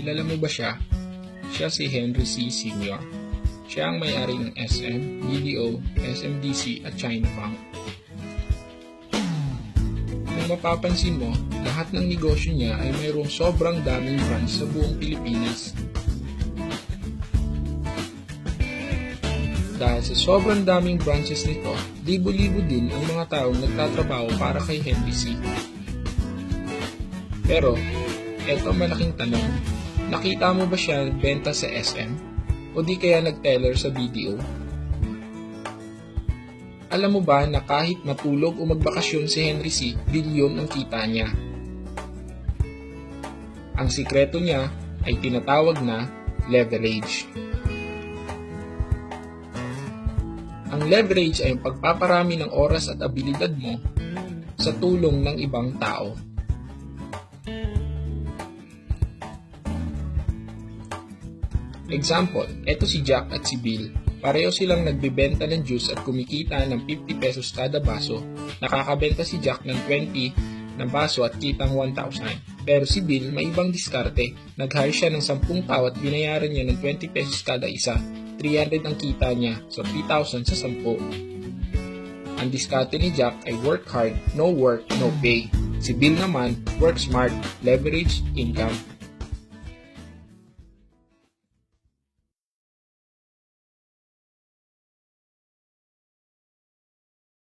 kilala mo ba siya? Siya si Henry C. Sr. Siya ang may-ari ng SM, BDO, SMDC at Chinabang. Kung mapapansin mo, lahat ng negosyo niya ay mayroong sobrang daming branch sa buong Pilipinas. Dahil sa sobrang daming branches nito, libo-libo din ang mga taong nagtatrabaho para kay Henry C. Pero, eto ang malaking tanong, nakita mo ba siya benta sa SM? O di kaya nag-teller sa BDO? Alam mo ba na kahit matulog o magbakasyon si Henry C, bilyon ang kita niya? Ang sikreto niya ay tinatawag na leverage. Ang leverage ay ang pagpaparami ng oras at abilidad mo sa tulong ng ibang tao. Example, eto si Jack at si Bill. Pareho silang nagbebenta ng juice at kumikita ng 50 pesos kada baso. Nakakabenta si Jack ng 20 ng baso at kitang 1,000. Pero si Bill may ibang diskarte. Nag-hire siya ng 10 tao at binayaran niya ng 20 pesos kada isa. 300 ang kita niya, so 3,000 sa 10. Ang diskarte ni Jack ay work hard, no work, no pay. Si Bill naman, work smart, leverage, income.